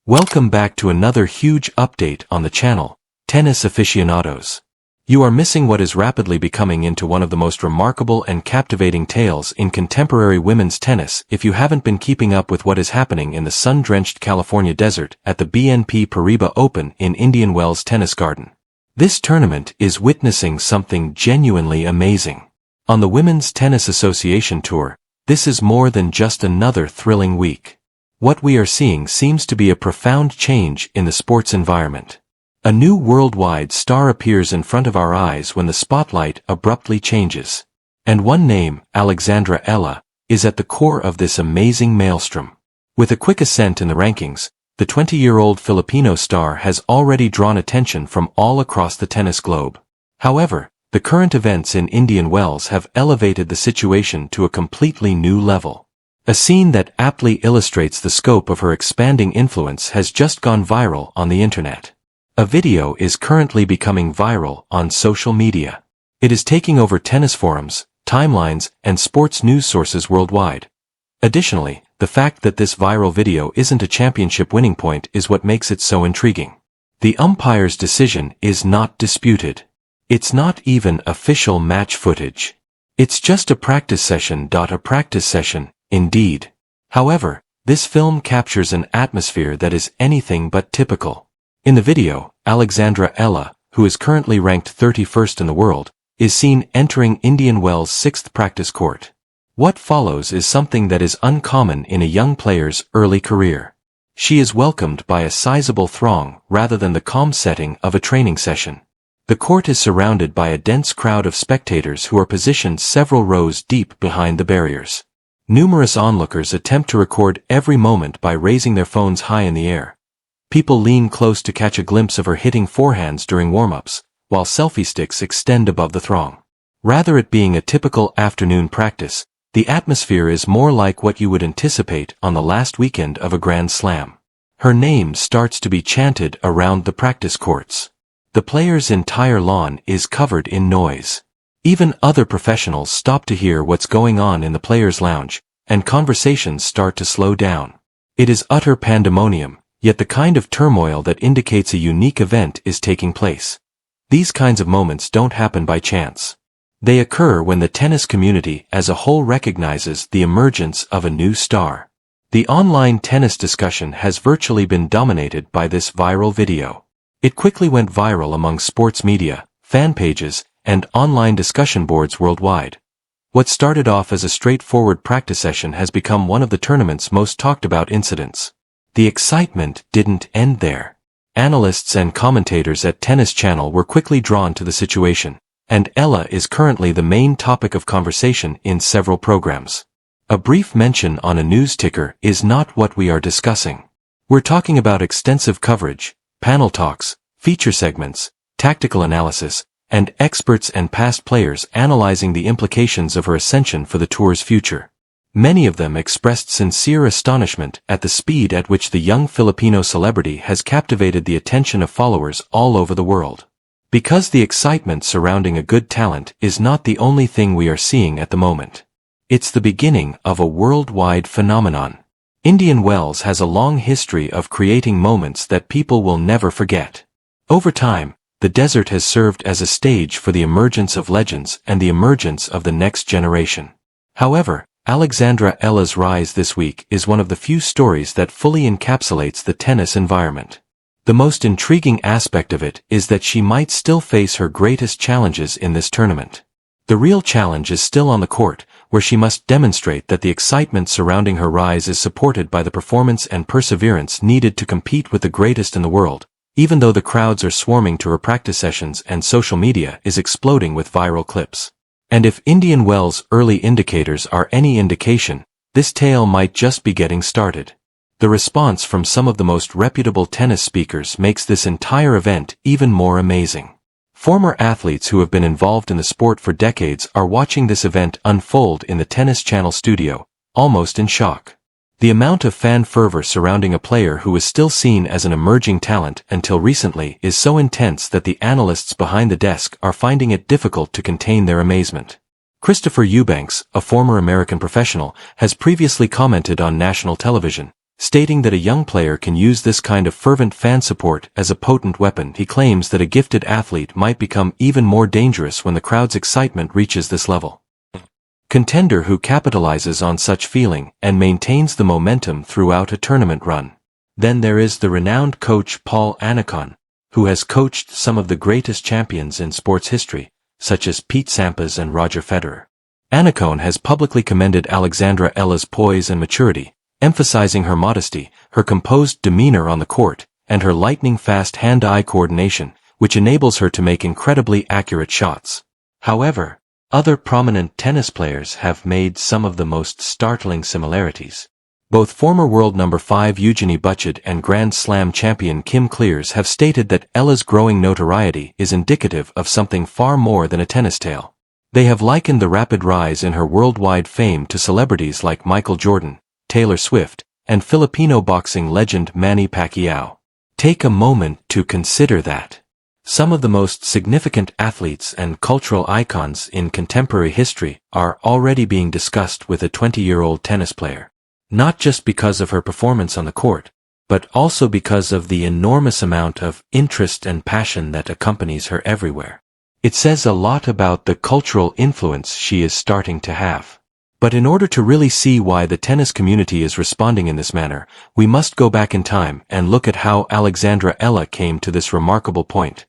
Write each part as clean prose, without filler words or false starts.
Welcome back to another huge update on the channel, Tennis Aficionados. You are missing what is rapidly becoming into one of the most remarkable and captivating tales in contemporary women's tennis if you haven't been keeping up with what is happening in the sun-drenched California desert at the BNP Paribas Open in Indian Wells Tennis Garden. This tournament is witnessing something genuinely amazing. On the Women's Tennis Association Tour, this is more than just another thrilling week. What we are seeing seems to be a profound change in the sports environment. A new worldwide star appears in front of our eyes when the spotlight abruptly changes. And one name, Alexandra Eala, is at the core of this amazing maelstrom. With a quick ascent in the rankings, the 20-year-old Filipino star has already drawn attention from all across the tennis globe. However, the current events in Indian Wells have elevated the situation to a completely new level. A scene that aptly illustrates the scope of her expanding influence has just gone viral on the internet. A video is currently becoming viral on social media. It is taking over tennis forums, timelines, and sports news sources worldwide. Additionally, the fact that this viral video isn't a championship winning point is what makes it so intriguing. The umpire's decision is not disputed. It's not even official match footage. It's just a practice session. A practice session, indeed. However, this film captures an atmosphere that is anything but typical. In the video, Alexandra Eala, who is currently ranked 31st in the world, is seen entering Indian Wells' 6th practice court. What follows is something that is uncommon in a young player's early career. She is welcomed by a sizable throng rather than the calm setting of a training session. The court is surrounded by a dense crowd of spectators who are positioned several rows deep behind the barriers. Numerous onlookers attempt to record every moment by raising their phones high in the air. People lean close to catch a glimpse of her hitting forehands during warm-ups, while selfie sticks extend above the throng. Rather it being a typical afternoon practice, the atmosphere is more like what you would anticipate on the last weekend of a Grand Slam. Her name starts to be chanted around the practice courts. The player's entire lawn is covered in noise. Even other professionals stop to hear what's going on in the player's lounge, and conversations start to slow down. It is utter pandemonium, yet the kind of turmoil that indicates a unique event is taking place. These kinds of moments don't happen by chance. They occur when the tennis community as a whole recognizes the emergence of a new star. The online tennis discussion has virtually been dominated by this viral video. It quickly went viral among sports media, fan pages, and online discussion boards worldwide. What started off as a straightforward practice session has become one of the tournament's most talked about incidents. The excitement didn't end there. Analysts and commentators at Tennis Channel were quickly drawn to the situation, and Eala is currently the main topic of conversation in several programs. A brief mention on a news ticker is not what we are discussing. We're talking about extensive coverage, panel talks, feature segments, tactical analysis, and experts and past players analyzing the implications of her ascension for the tour's future. Many of them expressed sincere astonishment at the speed at which the young Filipino celebrity has captivated the attention of followers all over the world. Because the excitement surrounding a good talent is not the only thing we are seeing at the moment. It's the beginning of a worldwide phenomenon. Indian Wells has a long history of creating moments that people will never forget. Over time, the desert has served as a stage for the emergence of legends and the emergence of the next generation. However, Alexandra Eala's rise this week is one of the few stories that fully encapsulates the tennis environment. The most intriguing aspect of it is that she might still face her greatest challenges in this tournament. The real challenge is still on the court, where she must demonstrate that the excitement surrounding her rise is supported by the performance and perseverance needed to compete with the greatest in the world, even though the crowds are swarming to her practice sessions and social media is exploding with viral clips. And if Indian Wells' early indicators are any indication, this tale might just be getting started. The response from some of the most reputable tennis speakers makes this entire event even more amazing. Former athletes who have been involved in the sport for decades are watching this event unfold in the Tennis Channel studio, almost in shock. The amount of fan fervor surrounding a player who is still seen as an emerging talent until recently is so intense that the analysts behind the desk are finding it difficult to contain their amazement. Christopher Eubanks, a former American professional, has previously commented on national television, Stating that a young player can use this kind of fervent fan support as a potent weapon, he claims that a gifted athlete might become even more dangerous when the crowd's excitement reaches this level. Contender who capitalizes on such feeling and maintains the momentum throughout a tournament run. Then there is the renowned coach Paul Annacone, who has coached some of the greatest champions in sports history, such as Pete Sampras and Roger Federer. Annacone has publicly commended Alexandra Eala's poise and maturity, emphasizing her modesty, her composed demeanor on the court, and her lightning-fast hand-eye coordination, which enables her to make incredibly accurate shots. However, other prominent tennis players have made some of the most startling similarities. Both former world number 5 Eugenie Butchett and Grand Slam champion Kim Clijsters have stated that Eala's growing notoriety is indicative of something far more than a tennis tale. They have likened the rapid rise in her worldwide fame to celebrities like Michael Jordan, Taylor Swift, and Filipino boxing legend Manny Pacquiao. Take a moment to consider that some of the most significant athletes and cultural icons in contemporary history are already being discussed with a 20-year-old tennis player. Not just because of her performance on the court, but also because of the enormous amount of interest and passion that accompanies her everywhere. It says a lot about the cultural influence she is starting to have. But in order to really see why the tennis community is responding in this manner, we must go back in time and look at how Alexandra Eala came to this remarkable point.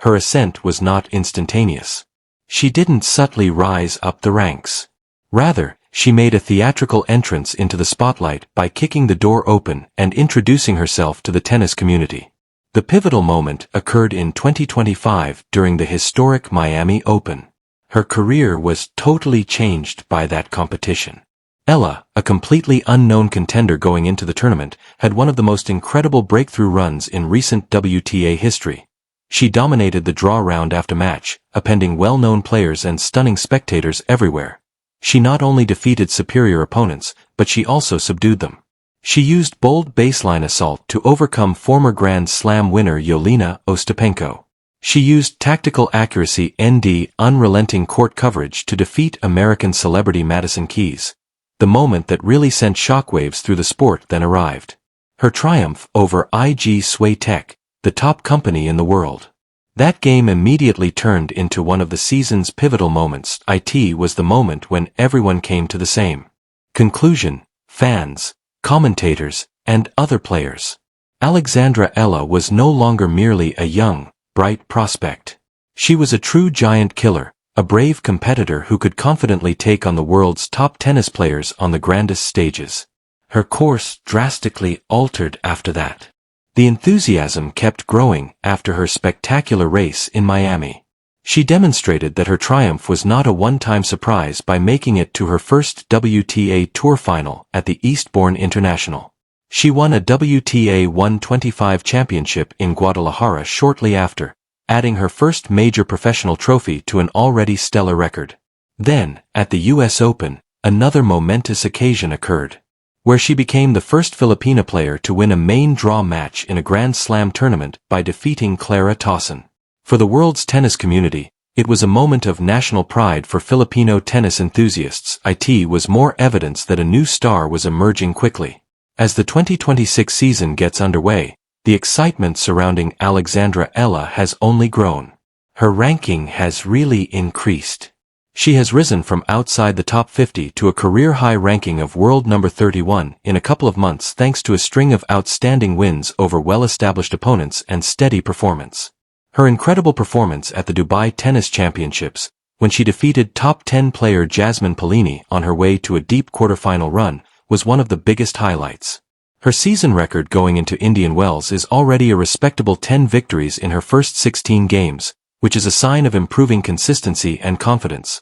Her ascent was not instantaneous. She didn't subtly rise up the ranks. Rather, she made a theatrical entrance into the spotlight by kicking the door open and introducing herself to the tennis community. The pivotal moment occurred in 2025 during the historic Miami Open. Her career was totally changed by that competition. Eala, a completely unknown contender going into the tournament, had one of the most incredible breakthrough runs in recent WTA history. She dominated the draw round after match, appending well-known players and stunning spectators everywhere. She not only defeated superior opponents, but she also subdued them. She used bold baseline assault to overcome former Grand Slam winner Yelena Ostapenko. She used tactical accuracy and unrelenting court coverage to defeat American celebrity Madison Keys. The moment that really sent shockwaves through the sport then arrived. Her triumph over IG Swiatek, the top company in the world. That game immediately turned into one of the season's pivotal moments. It was the moment when everyone came to the same conclusion: fans, commentators, and other players. Alexandra Eala was no longer merely a young, bright prospect. She was a true giant killer, a brave competitor who could confidently take on the world's top tennis players on the grandest stages. Her course drastically altered after that. The enthusiasm kept growing after her spectacular race in Miami. She demonstrated that her triumph was not a one-time surprise by making it to her first WTA Tour final at the Eastbourne International. She won a WTA 125 championship in Guadalajara shortly after, adding her first major professional trophy to an already stellar record. Then, at the US Open, another momentous occasion occurred, where she became the first Filipina player to win a main draw match in a Grand Slam tournament by defeating Clara Tauson. For the world's tennis community, it was a moment of national pride for Filipino tennis enthusiasts. It was more evidence that a new star was emerging quickly. As the 2026 season gets underway, the excitement surrounding Alexandra Eala has only grown. Her ranking has really increased. She has risen from outside the top 50 to a career-high ranking of world number 31 in a couple of months thanks to a string of outstanding wins over well-established opponents and steady performance. Her incredible performance at the Dubai Tennis Championships, when she defeated top 10 player Jasmine Paolini on her way to a deep quarterfinal run, was one of the biggest highlights. Her season record going into Indian Wells is already a respectable 10 victories in her first 16 games, which is a sign of improving consistency and confidence.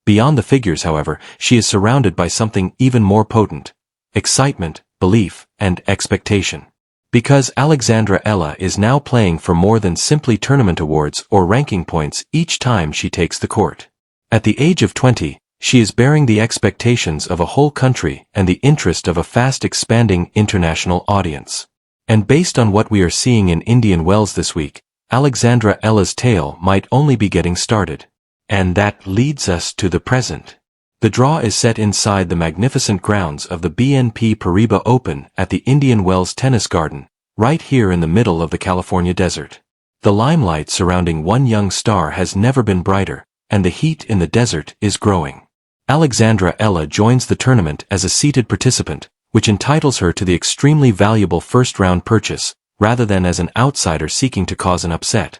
Beyond the figures, however, she is surrounded by something even more potent: excitement, belief, and expectation. Because Alexandra Eala is now playing for more than simply tournament awards or ranking points each time she takes the court. At the age of 20, she is bearing the expectations of a whole country and the interest of a fast-expanding international audience. And based on what we are seeing in Indian Wells this week, Alexandra Eala's tale might only be getting started. And that leads us to the present. The draw is set inside the magnificent grounds of the BNP Paribas Open at the Indian Wells Tennis Garden, right here in the middle of the California desert. The limelight surrounding one young star has never been brighter, and the heat in the desert is growing. Alexandra Eala joins the tournament as a seated participant, which entitles her to the extremely valuable first-round purchase, rather than as an outsider seeking to cause an upset.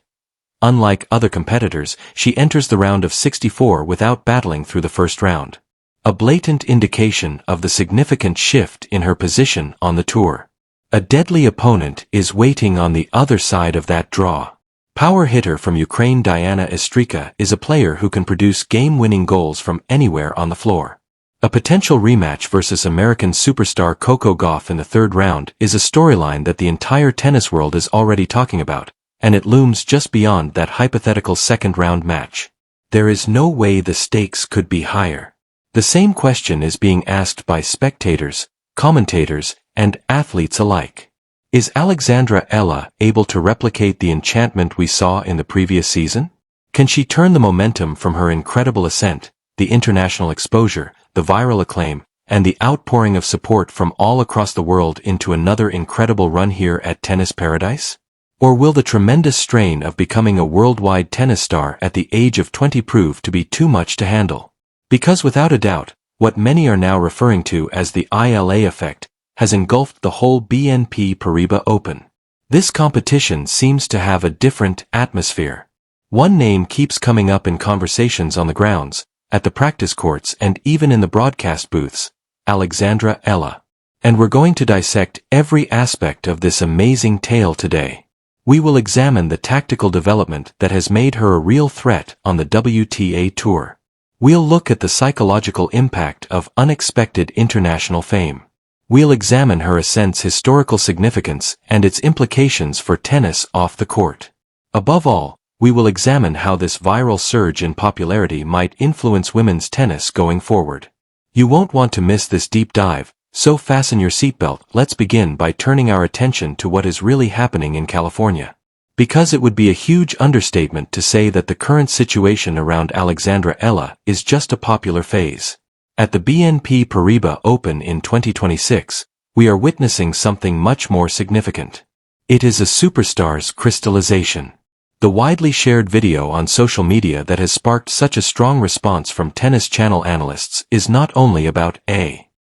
Unlike other competitors, she enters the round of 64 without battling through the first round. A blatant indication of the significant shift in her position on the tour. A deadly opponent is waiting on the other side of that draw. Power hitter from Ukraine Diana Estryka is a player who can produce game-winning goals from anywhere on the floor. A potential rematch versus American superstar Coco Gauff in the third round is a storyline that the entire tennis world is already talking about, and it looms just beyond that hypothetical second-round match. There is no way the stakes could be higher. The same question is being asked by spectators, commentators, and athletes alike. Is Alexandra Eala able to replicate the enchantment we saw in the previous season? Can she turn the momentum from her incredible ascent, the international exposure, the viral acclaim, and the outpouring of support from all across the world into another incredible run here at Tennis Paradise? Or will the tremendous strain of becoming a worldwide tennis star at the age of 20 prove to be too much to handle? Because without a doubt, what many are now referring to as the ILA effect has engulfed the whole BNP Paribas Open. This competition seems to have a different atmosphere. One name keeps coming up in conversations on the grounds, at the practice courts and even in the broadcast booths: Alexandra Eala. And we're going to dissect every aspect of this amazing tale today. We will examine the tactical development that has made her a real threat on the WTA Tour. We'll look at the psychological impact of unexpected international fame. We'll examine her ascent's historical significance and its implications for tennis off the court. Above all, we will examine how this viral surge in popularity might influence women's tennis going forward. You won't want to miss this deep dive, so fasten your seatbelt. Let's begin by turning our attention to what is really happening in California. Because it would be a huge understatement to say that the current situation around Alexandra Eala is just a popular phase. At the BNP Paribas Open in 2026, we are witnessing something much more significant. It is a superstar's crystallization. The widely shared video on social media that has sparked such a strong response from Tennis Channel analysts is not only about a